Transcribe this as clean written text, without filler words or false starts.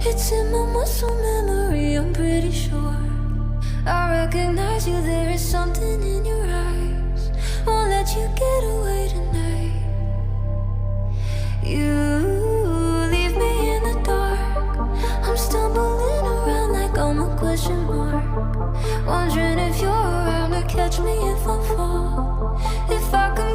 It's in my muscle memory, I'm pretty sure. I recognize you, there is something in your eyes. Won't let you get away tonight. You leave me in the dark. I'm stumbling around like I'm a question mark. Wondering if you're around to catch me if I fall. If I can